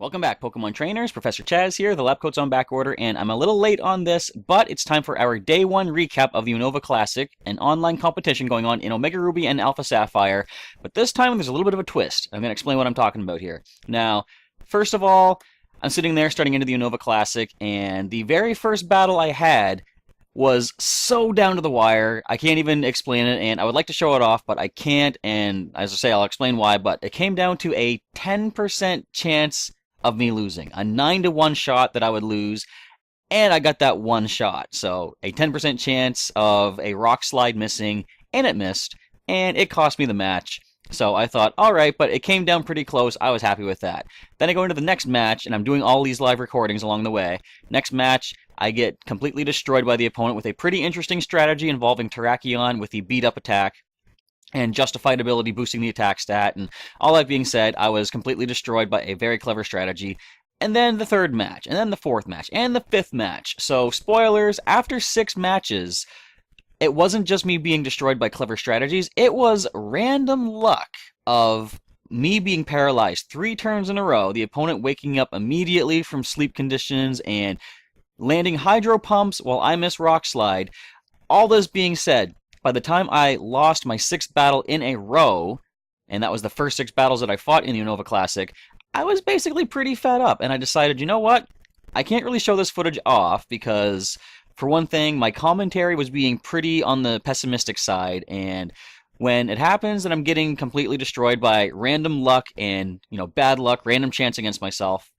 Welcome back, Pokemon trainers. Professor Chaz here. The lab coat's on back order, and I'm a little late on this, but it's time for our day one recap of the Unova Classic, an online competition going on in Omega Ruby and Alpha Sapphire. But this time there's a little bit of a twist. I'm going to explain what I'm talking about here. Now, first of all, I'm sitting there starting into the Unova Classic, and the very first battle I had was so down to the wire, I can't even explain it, and I would like to show it off, but I can't, and as I say, I'll explain why, but it came down to a 10% chance of me losing. A 9-to-1 shot that I would lose, and I got that one shot. So a 10% chance of a rock slide missing, and it missed, and it cost me the match. So I thought, alright, but it came down pretty close. I was happy with that. Then I go into the next match, and I'm doing all these live recordings along the way. Next match, I get completely destroyed by the opponent with a pretty interesting strategy involving Terrakion with the beat-up attack and justified ability boosting the attack stat, and all that being said, I was completely destroyed by a very clever strategy. And then the third match, and then the fourth match, and the fifth match. So, spoilers, after 6 matches, it wasn't just me being destroyed by clever strategies, it was random luck of me being paralyzed 3 turns in a row, the opponent waking up immediately from sleep conditions, and landing hydro pumps while I miss rock slide. All this being said, by the time I lost my 6th battle in a row, and that was the first 6 battles that I fought in the Unova Classic, I was basically pretty fed up, and I decided, you know what? I can't really show this footage off because, for one thing, my commentary was being pretty on the pessimistic side, and when it happens that I'm getting completely destroyed by random luck and, bad luck, random chance against myself,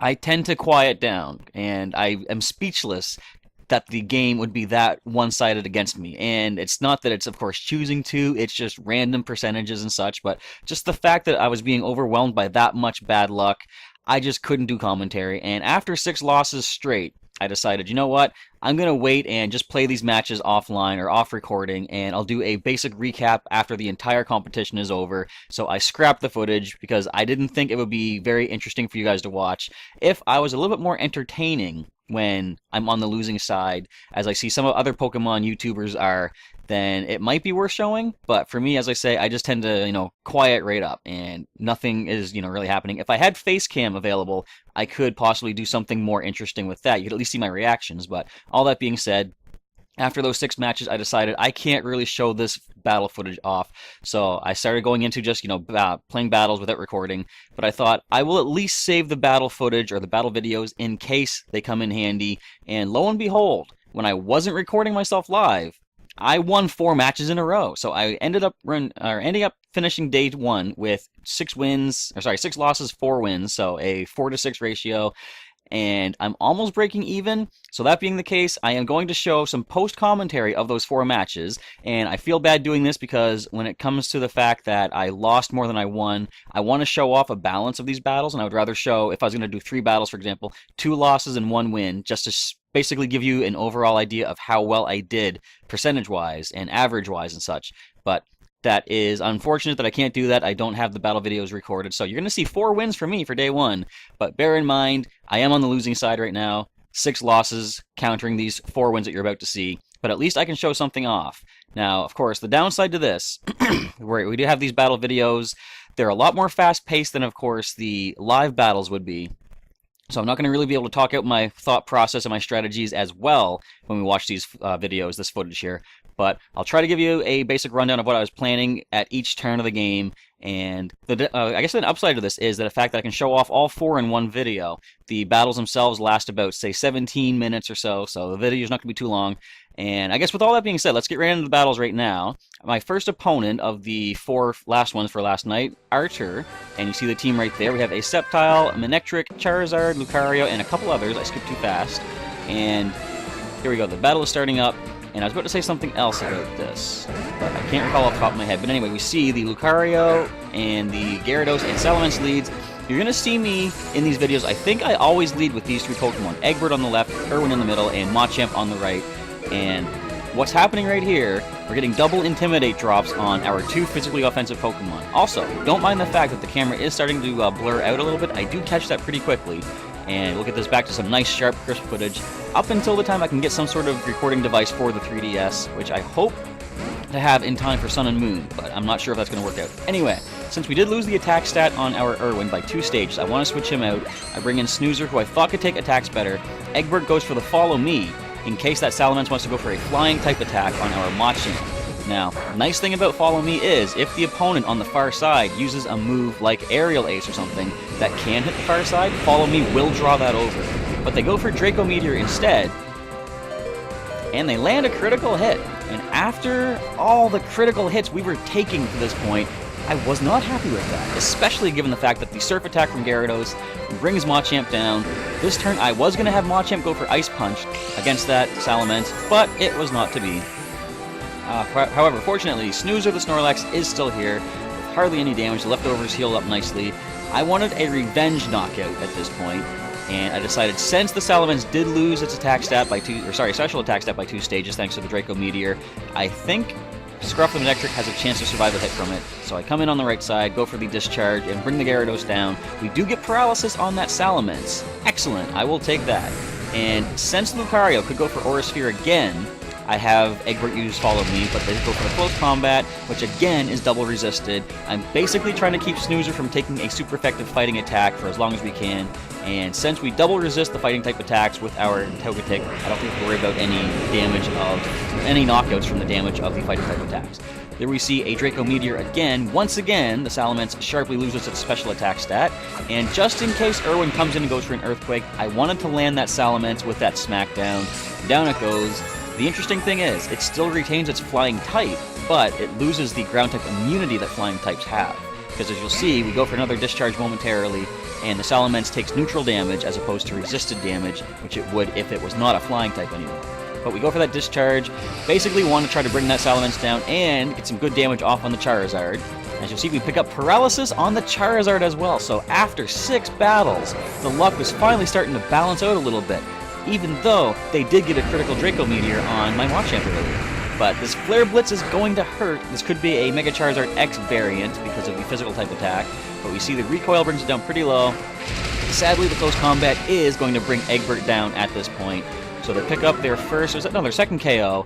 I tend to quiet down, and I am speechless that the game would be that one-sided against me. And it's not that it's, of course, choosing to, it's just random percentages and such, but just the fact that I was being overwhelmed by that much bad luck, I just couldn't do commentary. And after 6 losses straight, I decided, you know what, I'm going to wait and just play these matches offline or off recording, and I'll do a basic recap after the entire competition is over. So I scrapped the footage because I didn't think it would be very interesting for you guys to watch. If I was a little bit more entertaining when I'm on the losing side, as I see some other Pokemon YouTubers are, then it might be worth showing. But for me, as I say, I just tend to, quiet right up, and nothing is, really happening. If I had face cam available, I could possibly do something more interesting with that. You could at least see my reactions. But all that being said, after those 6 matches, I decided I can't really show this battle footage off. So I started going into just, playing battles without recording. But I thought I will at least save the battle footage or the battle videos in case they come in handy. And lo and behold, when I wasn't recording myself live, I won 4 matches in a row. So I ended up finishing day 1 with 6 losses, 4 wins. So a 4-to-6 ratio. And I'm almost breaking even. So that being the case, I am going to show some post-commentary of those 4 matches, and I feel bad doing this because when it comes to the fact that I lost more than I won, I want to show off a balance of these battles, and I would rather show, if I was going to do 3 battles, for example, 2 losses and 1 win, just to basically give you an overall idea of how well I did percentage-wise and average-wise and such. But that is unfortunate that I can't do that. I don't have the battle videos recorded. So you're going to see 4 wins from me for day 1. But bear in mind, I am on the losing side right now. 6 losses countering these 4 wins that you're about to see. But at least I can show something off. Now, of course, the downside to this, where we do have these battle videos, they're a lot more fast-paced than, of course, the live battles would be. So I'm not going to really be able to talk out my thought process and my strategies as well when we watch these videos, this footage here. But I'll try to give you a basic rundown of what I was planning at each turn of the game. And I guess the upside to this is that the fact that I can show off all 4 in one video. The battles themselves last about, say, 17 minutes or so the video's not going to be too long. And I guess with all that being said, let's get right into the battles right now. My first opponent of the 4 last ones for last night, Archer, and you see the team right there. We have a Sceptile, Manectric, Charizard, Lucario, and a couple others. I skipped too fast. And here we go. The battle is starting up. And I was about to say something else about this, but I can't recall off the top of my head. But anyway, we see the Lucario and the Gyarados and Salamence leads. You're going to see me in these videos. I think I always lead with these 3 Pokemon. Eggbert on the left, Irwin in the middle, and Machamp on the right. And what's happening right here, we're getting double Intimidate drops on our 2 physically offensive Pokemon. Also, don't mind the fact that the camera is starting to blur out a little bit. I do catch that pretty quickly. And we'll get this back to some nice, sharp, crisp footage up until the time I can get some sort of recording device for the 3DS, which I hope to have in time for Sun and Moon, but I'm not sure if that's going to work out. Anyway, since we did lose the attack stat on our Irwin by 2 stages, I want to switch him out. I bring in Snoozer, who I thought could take attacks better. Eggbert goes for the Follow Me, in case that Salamence wants to go for a flying type attack on our Machamp. Now, nice thing about Follow Me is, if the opponent on the far side uses a move like Aerial Ace or something that can hit the far side, Follow Me will draw that over. But they go for Draco Meteor instead, and they land a critical hit. And after all the critical hits we were taking to this point, I was not happy with that, especially given the fact that the Surf Attack from Gyarados brings Machamp down. This turn I was going to have Machamp go for Ice Punch against that Salamence, but it was not to be. However, fortunately, Snoozer the Snorlax is still here, with hardly any damage. The leftovers healed up nicely. I wanted a revenge knockout at this point, and I decided, since the Salamence did lose its attack stat by special attack stat by 2 stages thanks to the Draco Meteor, I think Scruff the Manectric has a chance to survive a hit from it. So I come in on the right side, go for the Discharge, and bring the Gyarados down. We do get Paralysis on that Salamence. Excellent, I will take that. And since Lucario could go for Aura Sphere again, I have Eggbert use Follow Me, but they go for the Close Combat, which again is double resisted. I'm basically trying to keep Snoozer from taking a super effective fighting attack for as long as we can, and since we double resist the fighting type attacks with our Togetic, I don't think we worry about any knockouts from the damage of the fighting type attacks. There we see a Draco Meteor again. Once again, the Salamence sharply loses its special attack stat, and just in case Irwin comes in and goes for an Earthquake, I wanted to land that Salamence with that Smackdown. Down it goes. The interesting thing is, it still retains its flying type, but it loses the ground type immunity that flying types have. Because as you'll see, we go for another Discharge momentarily, and the Salamence takes neutral damage as opposed to resisted damage, which it would if it was not a flying type anymore. But we go for that Discharge, basically want to try to bring that Salamence down and get some good damage off on the Charizard. As you'll see, we pick up Paralysis on the Charizard as well, so after 6 battles, the luck was finally starting to balance out a little bit, even though they did get a critical Draco Meteor on my Machamp earlier. But this Flare Blitz is going to hurt. This could be a Mega Charizard X variant because of the physical type attack, but we see the recoil brings it down pretty low. Sadly, the Close Combat is going to bring Eggbert down at this point, so they pick up their second KO,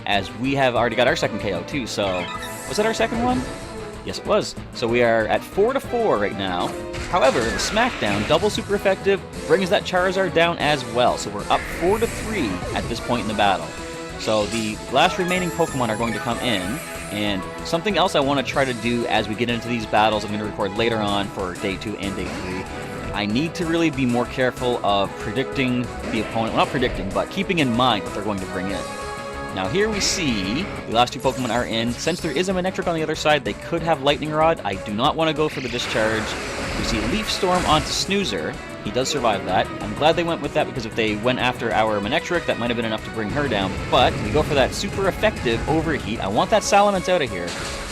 as we have already got our second KO too, so was that our second one? Yes, it was. So we are at 4-4 right now. However, the Smackdown, double super effective, brings that Charizard down as well. So we're up 4-3 at this point in the battle. So the last remaining Pokemon are going to come in. And something else I want to try to do as we get into these battles, I'm going to record later on for Day 2 and Day 3. I need to really be more careful of predicting the opponent. Well, not predicting, but keeping in mind what they're going to bring in. Now here we see the last 2 Pokemon are in. Since there is a Manectric on the other side, they could have Lightning Rod. I do not want to go for the Discharge. We see Leaf Storm onto Snoozer. He does survive that. I'm glad they went with that, because if they went after our Manectric, that might have been enough to bring her down. But we go for that super effective Overheat. I want that Salamence out of here.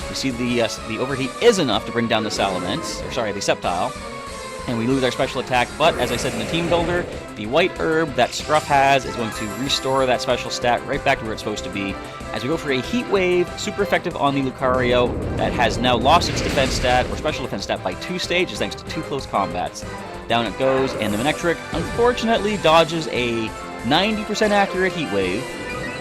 We see the Overheat is enough to bring down the Salamence, or sorry, the Sceptile. And we lose our special attack, but as I said in the team builder, the white herb that Scruff has is going to restore that special stat right back to where it's supposed to be, as we go for a Heat Wave, super effective on the Lucario, that has now lost its defense stat, or special defense stat, by 2 stages thanks to 2 close combats. Down it goes, and the Manectric unfortunately dodges a 90% accurate Heat Wave.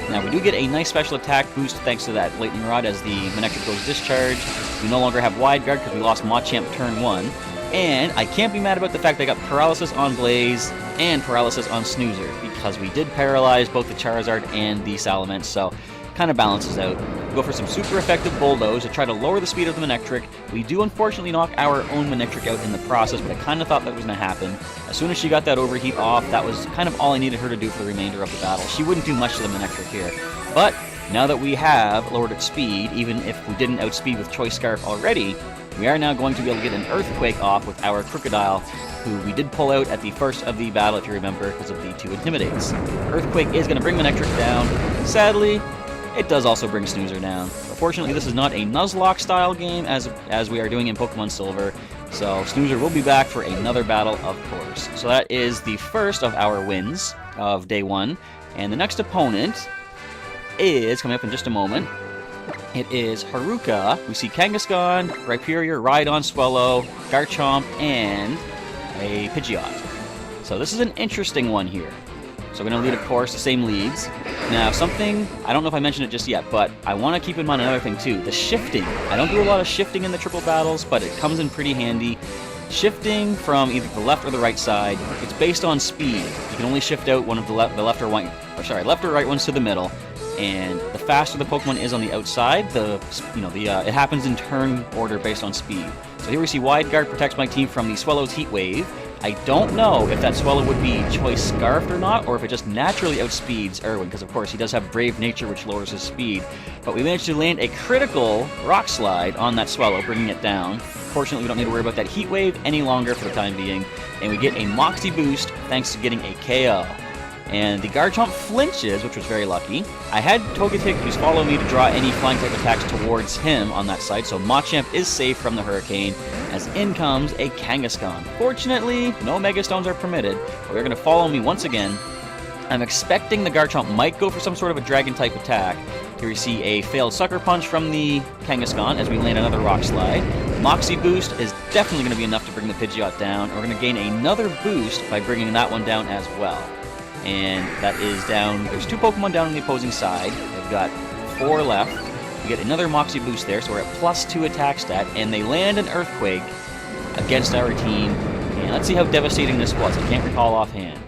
Now we do get a nice special attack boost thanks to that Lightning Rod as the Manectric goes Discharge. We no longer have Wide Guard because we lost Machamp turn 1. And I can't be mad about the fact they got Paralysis on Blaze and Paralysis on Snoozer, because we did paralyze both the Charizard and the Salamence, so kind of balances out. We go for some super effective Bulldoze to try to lower the speed of the Manectric. We do unfortunately knock our own Manectric out in the process, but I kind of thought that was going to happen. As soon as she got that Overheat off, that was kind of all I needed her to do for the remainder of the battle. She wouldn't do much to the Manectric here. But now that we have lowered its speed, even if we didn't outspeed with Choice Scarf already, we are now going to be able to get an Earthquake off with our Krookodile, who we did pull out at the first of the battle, if you remember, because of the 2 Intimidates. Earthquake is going to bring Manectric down. Sadly, it does also bring Snoozer down. But fortunately, this is not a Nuzlocke-style game, as we are doing in Pokemon Silver, so Snoozer will be back for another battle, of course. So that is the first of our wins of Day 1, and the next opponent is coming up in just a moment. It is Haruka. We see Kangaskhan, Rhyperior, Rhydon, Swellow, Garchomp, and a Pidgeot. So this is an interesting one here. So we're going to lead, of course, the same leads. Now, something, I don't know if I mentioned it just yet, but I want to keep in mind another thing too, the shifting. I don't do a lot of shifting in the triple battles, but it comes in pretty handy. Shifting from either the left or the right side, it's based on speed. You can only shift out one of the left or right ones to the middle. And the faster the Pokemon is on the outside, it happens in turn order based on speed. So here we see Wide Guard protects my team from the Swellow's Heat Wave. I don't know if that Swellow would be Choice Scarfed or not, or if it just naturally outspeeds Irwin, because of course he does have Brave Nature, which lowers his speed. But we managed to land a critical Rock Slide on that Swellow, bringing it down. Fortunately, we don't need to worry about that Heat Wave any longer for the time being, and we get a Moxie boost thanks to getting a KO. And the Garchomp flinches, which was very lucky. I had Togetic who's following me to draw any flying type attacks towards him on that side, so Machamp is safe from the Hurricane, as in comes a Kangaskhan. Fortunately, no Mega Stones are permitted, but they're going to follow me once again. I'm expecting the Garchomp might go for some sort of a Dragon type attack. Here we see a failed Sucker Punch from the Kangaskhan as we land another Rock Slide. Moxie Boost is definitely going to be enough to bring the Pidgeot down. We're going to gain another boost by bringing that one down as well. And that is down, there's 2 Pokemon down on the opposing side. They've got 4 left. We get another Moxie Boost there, so we're at +2 attack stat, and they land an Earthquake against our team. And let's see how devastating this was. I can't recall offhand.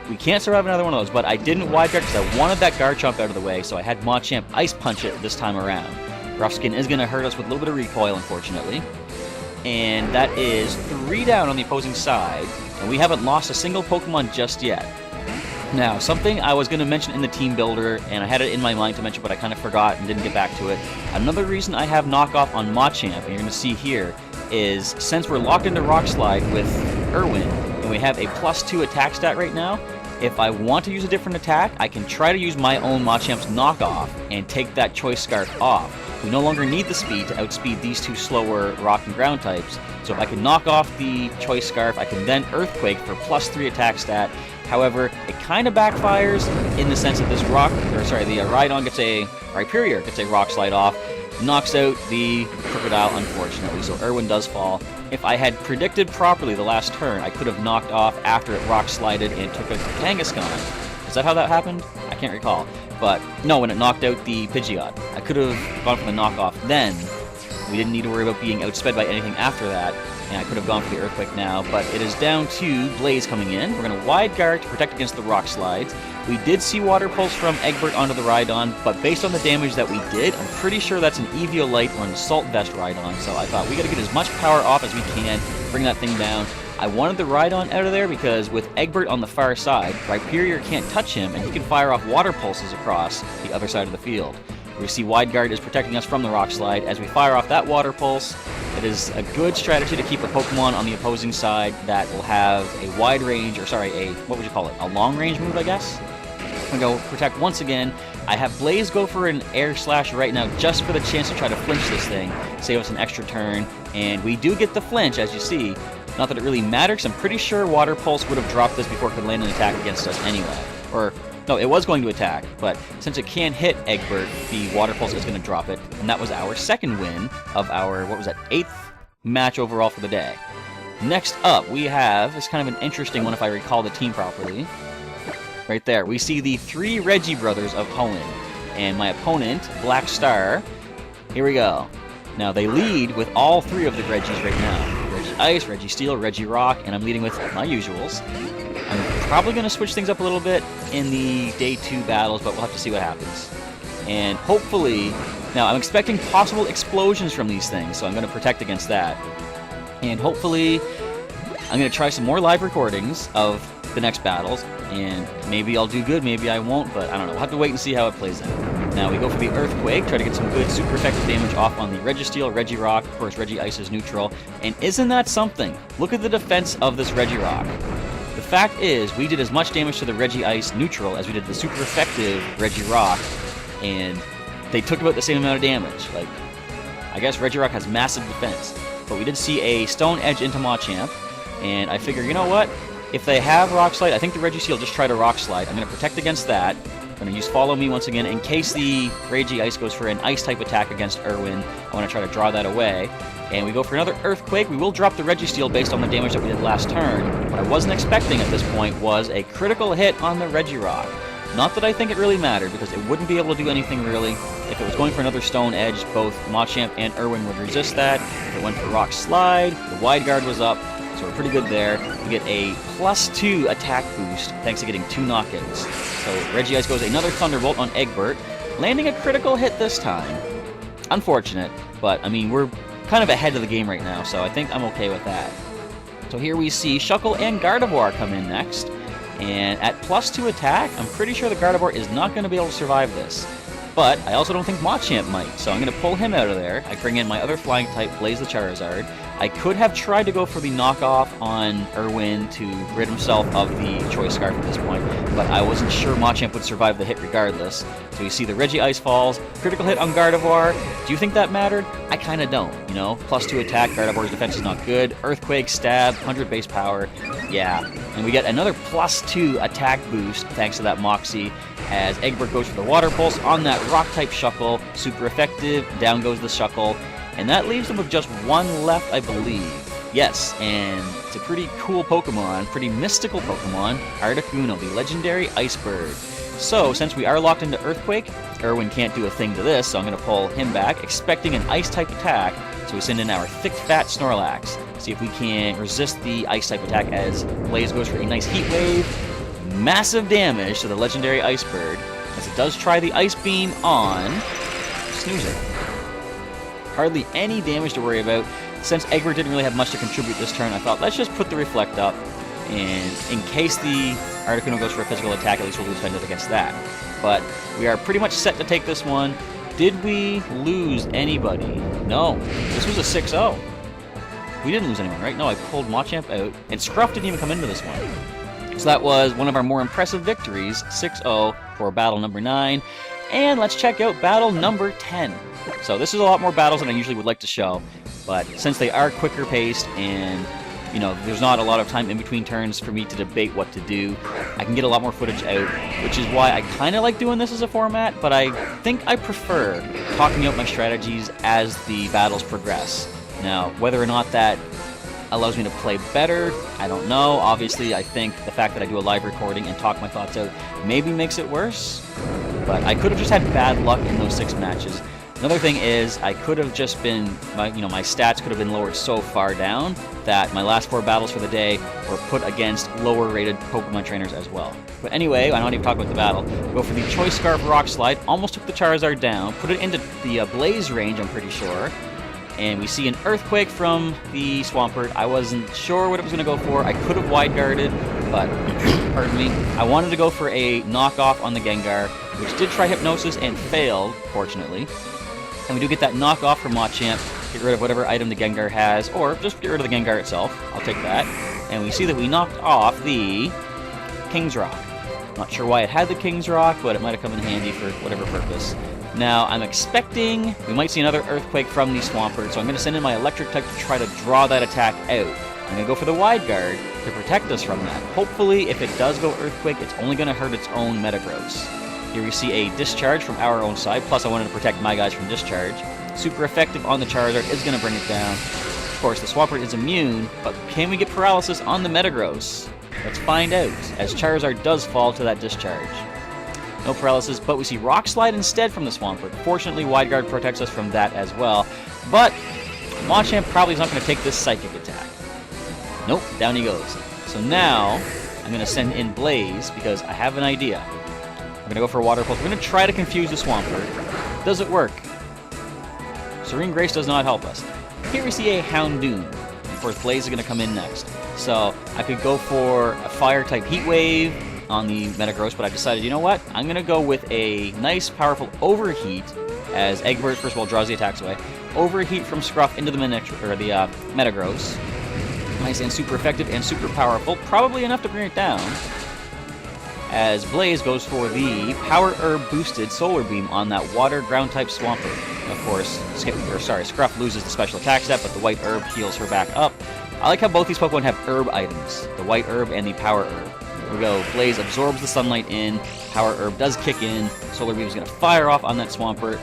We can't survive another one of those, but I didn't Wide Guard because I wanted that Garchomp out of the way, so I had Machamp Ice Punch it this time around. Rough Skin is going to hurt us with a little bit of recoil, unfortunately. And that is 3 down on the opposing side, and we haven't lost a single Pokemon just yet. Now, something I was going to mention in the team builder, and I had it in my mind to mention, but I kind of forgot and didn't get back to it. Another reason I have knockoff on Machamp, and you're going to see here, is since we're locked into Rock Slide with Irwin, and we have a +2 attack stat right now, if I want to use a different attack, I can try to use my own Machamp's knockoff and take that Choice Scarf off. We no longer need the speed to outspeed these 2 slower Rock and Ground types, so if I can knock off the Choice Scarf, I can then Earthquake for +3 attack stat. However, it kind of backfires in the sense that this Rhydon Rhyperior gets a Rock Slide off, knocks out the Krookodile, unfortunately, so Irwin does fall. If I had predicted properly the last turn, I could have knocked off after it Rock Slided and took out the Kangaskhan. Is that how that happened? I can't recall. But no, when it knocked out the Pidgeot. I could have gone for the knockoff then. We didn't need to worry about being outsped by anything after that. And I could have gone for the Earthquake now, but it is down to Blaze coming in. We're going to Wide Guard to protect against the Rock Slides. We did see Water Pulse from Eggbert onto the Rhydon, but based on the damage that we did, I'm pretty sure that's an Eviolite or an Assault Vest Rhydon, so I thought we got to get as much power off as we can, bring that thing down. I wanted the Rhydon out of there because with Eggbert on the far side, Rhyperior can't touch him, and he can fire off Water Pulses across the other side of the field. We see Wide Guard is protecting us from the Rock Slide. As we fire off that Water Pulse, it is a good strategy to keep a Pokemon on the opposing side that will have a wide range, what would you call it? A long range move, I guess? I'm going to go protect once again. I have Blaze go for an Air Slash right now just for the chance to try to flinch this thing, save us an extra turn, and we do get the flinch, as you see. Not that it really matters, I'm pretty sure Water Pulse would have dropped this before it could land an attack against us anyway. Or, no, it was going to attack, but since it can't hit Eggbert, the Water Pulse is going to drop it, and that was our second win of our, 8th match overall for the day. Next up, we have, it's kind of an interesting one if I recall the team properly. Right there, we see the 3 Reggie brothers of Hoenn, and my opponent, Black Star. Here we go. Now, they lead with all 3 of the Reggies right now. Reggie Ice, Reggie Steel, Reggie Rock, and I'm leading with my usuals. I'm probably going to switch things up a little bit in the Day 2 battles, but we'll have to see what happens. And hopefully, now I'm expecting possible explosions from these things, so I'm going to protect against that. And hopefully, I'm going to try some more live recordings of the next battles, and maybe I'll do good, maybe I won't, but I don't know. We'll have to wait and see how it plays out. Now we go for the Earthquake, try to get some good super effective damage off on the Registeel, Regirock, of course Reggie Ice is neutral, and isn't that something? Look at the defense of this Regirock. The fact is, we did as much damage to the Reggie Ice neutral as we did the super effective Regirock, and they took about the same amount of damage. Like, I guess Regirock has massive defense, but we did see a Stone Edge into Machamp, and I figure, you know what? If they have Rock Slide, I think the Registeel will just try to Rock Slide. I'm going to protect against that. I'm going to use Follow Me once again in case the Reggie Ice goes for an Ice-type attack against Irwin. I want to try to draw that away. and we go for another Earthquake. We will drop the Registeel based on the damage that we did last turn. What I wasn't expecting at this point was a critical hit on the Regirock. Not that I think it really mattered, because it wouldn't be able to do anything really. If it was going for another Stone Edge, both Machamp and Irwin would resist that. If it went for Rock Slide, the Wide Guard was up, so we're pretty good there. We get a +2 attack boost, thanks to getting 2 knockouts. So Regice goes another Thunderbolt on Eggbert, landing a critical hit this time. Unfortunate, but I mean, we're kind of ahead of the game right now, so I think I'm okay with that. So here we see Shuckle and Gardevoir come in next. And at +2 attack, I'm pretty sure the Gardevoir is not going to be able to survive this. But I also don't think Machamp might, so I'm going to pull him out of there. I bring in my other flying type, Blaze the Charizard. I could have tried to go for the knockoff on Irwin to rid himself of the Choice Scarf at this point, but I wasn't sure Machamp would survive the hit regardless. So you see the Regi Ice falls, critical hit on Gardevoir. Do you think that mattered? I kind of don't, you know? +2 attack, Gardevoir's defense is not good. Earthquake, stab, 100 base power, yeah. And we get another +2 attack boost thanks to that Moxie, as Eggbert goes for the Water Pulse on that Rock-type Shuckle. Super effective, down goes the Shuckle. And that leaves them with just one left, I believe. Yes, and it's a pretty cool Pokemon, pretty mystical Pokemon, Articuno, the legendary Ice Bird. So, since we are locked into Earthquake, Irwin can't do a thing to this, so I'm going to pull him back, expecting an Ice-type attack. So we send in our thick, fat Snorlax. See if we can resist the Ice-type attack as Blaze goes for a nice Heat Wave. Massive damage to the legendary Ice Bird, as it does try the Ice Beam on Snoozer. Hardly any damage to worry about. Since Eggbert didn't really have much to contribute this turn, I thought, let's just put the Reflect up, and in case the Articuno goes for a physical attack, at least we'll be defended against that. But we are pretty much set to take this one. Did we lose anybody? No. This was a 6-0. We didn't lose anyone, right? No, I pulled Machamp out, and Scruff didn't even come into this one. So that was one of our more impressive victories, 6-0 for battle number 9. And let's check out battle number 10. So this is a lot more battles than I usually would like to show, but since they are quicker paced and, you know, there's not a lot of time in between turns for me to debate what to do, I can get a lot more footage out, which is why I kind of like doing this as a format, but I think I prefer talking out my strategies as the battles progress. Now, whether or not that allows me to play better, I don't know. Obviously, I think the fact that I do a live recording and talk my thoughts out maybe makes it worse, but I could have just had bad luck in those 6 matches. Another thing is, I could have just been, my stats could have been lowered so far down that my last 4 battles for the day were put against lower rated Pokemon trainers as well. But anyway, I'm not even talking about the battle. Go for the Choice Scarf Rock Slide, almost took the Charizard down, put it into the Blaze range, I'm pretty sure. And we see an Earthquake from the Swampert. I wasn't sure what it was going to go for. I could have Wide Guarded, but, pardon me, I wanted to go for a knockoff on the Gengar, which did try Hypnosis and failed, fortunately. And we do get that knockoff from Machamp, get rid of whatever item the Gengar has, or just get rid of the Gengar itself. I'll take that. And we see that we knocked off the King's Rock. Not sure why it had the King's Rock, but it might have come in handy for whatever purpose. Now, I'm expecting we might see another Earthquake from the Swampert, so I'm going to send in my Electric type to try to draw that attack out. I'm going to go for the Wide Guard to protect us from that. Hopefully, if it does go Earthquake, it's only going to hurt its own Metagross. Here we see a Discharge from our own side, plus I wanted to protect my guys from Discharge. Super effective on the Charizard, is going to bring it down. Of course, the Swampert is immune, but can we get Paralysis on the Metagross? Let's find out, as Charizard does fall to that Discharge. No Paralysis, but we see Rock Slide instead from the Swampert. Fortunately, Wide Guard protects us from that as well, but Machamp probably is not going to take this Psychic attack. Nope, down he goes. So now, I'm going to send in Blaze, because I have an idea. We're going to go for a Water Pulse. We're going to try to confuse the Swampert. Does it work? Serene Grace does not help us. Here we see a Houndoom. Of course, Blaze is going to come in next. So I could go for a Fire-type Heat Wave on the Metagross, but I decided, you know what? I'm going to go with a nice, powerful Overheat, as Eggbert, first of all, draws the attacks away. Overheat from Scruff into the Metagross. Nice and super effective and super powerful. Probably enough to bring it down. As Blaze goes for the Power Herb boosted Solar Beam on that Water Ground type Swampert. Of course, Scruff loses the special attack step, but the White Herb heals her back up. I like how both these Pokemon have Herb items, the White Herb and the Power Herb. Here we go, Blaze absorbs the sunlight in, Power Herb does kick in, Solar Beam is going to fire off on that Swampert.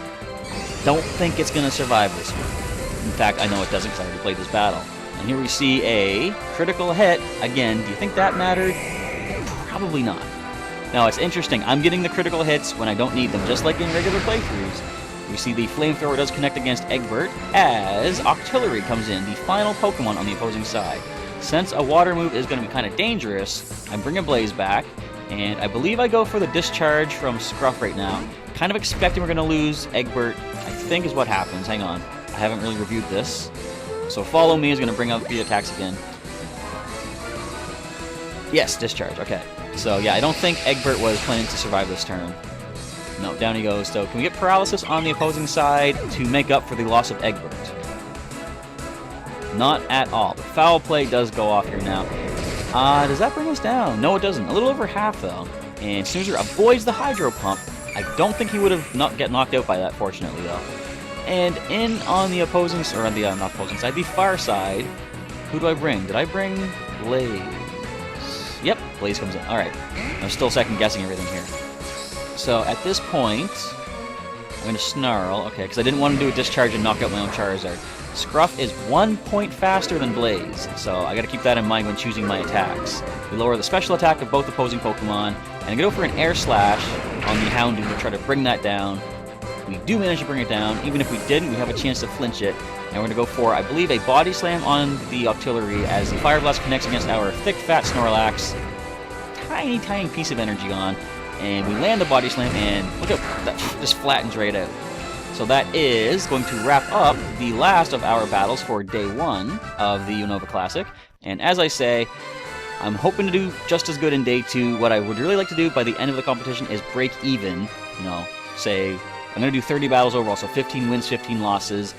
Don't think it's going to survive this one. In fact, I know it doesn't because I already played this battle. And here we see a critical hit. Again, do you think that mattered? Probably not. Now, it's interesting. I'm getting the critical hits when I don't need them, just like in regular playthroughs. We see the Flamethrower does connect against Eggbert as Octillery comes in, the final Pokemon on the opposing side. Since a water move is going to be kind of dangerous, I bring a Blaze back, and I believe I go for the Discharge from Scruff right now. Kind of expecting we're going to lose Eggbert, I think is what happens. Hang on. I haven't really reviewed this. So Follow Me is going to bring up the attacks again. Yes, Discharge. Okay. So yeah, I don't think Eggbert was planning to survive this turn. No, down he goes. So can we get Paralysis on the opposing side to make up for the loss of Eggbert? Not at all. The Foul Play does go off here now. Does that bring us down? No, it doesn't. A little over half, though. And Snoozer avoids the Hydro Pump. I don't think he would have get knocked out by that, fortunately, though. And in on the opposing, or on the, not opposing side, the far side, who do I bring? Did I bring Blaze? Yep, Blaze comes in. Alright. I'm still second-guessing everything here. So, at this point, I'm going to Snarl. Okay, because I didn't want to do a Discharge and knock out my own Charizard. Scruff is 1 point faster than Blaze, so I gotta keep that in mind when choosing my attacks. We lower the special attack of both opposing Pokemon, and I go for an Air Slash on the Houndoom to try to bring that down. We do manage to bring it down. Even if we didn't, we have a chance to flinch it. And we're gonna go for, I believe, a Body Slam on the Octillery as the Fire Blast connects against our thick, fat Snorlax. Tiny, tiny piece of energy on. And we land the Body Slam, and look at that, just flattens right out. So that is going to wrap up the last of our battles for Day 1 of the Unova Classic. And as I say, I'm hoping to do just as good in Day 2. What I would really like to do by the end of the competition is break even. You know, say, I'm going to do 30 battles overall, so 15 wins, 15 losses.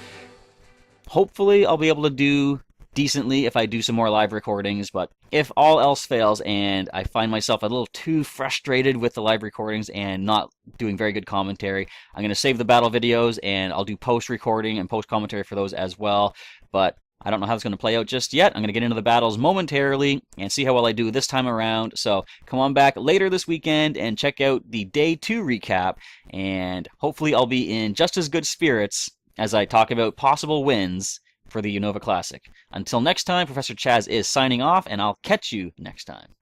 Hopefully, I'll be able to do decently if I do some more live recordings, but if all else fails and I find myself a little too frustrated with the live recordings and not doing very good commentary, I'm going to save the battle videos and I'll do post-recording and post-commentary for those as well, but I don't know how it's going to play out just yet. I'm going to get into the battles momentarily and see how well I do this time around, so come on back later this weekend and check out the Day 2 recap, and hopefully I'll be in just as good spirits as I talk about possible wins for the Unova Classic. Until next time, Professor Chaz is signing off, and I'll catch you next time.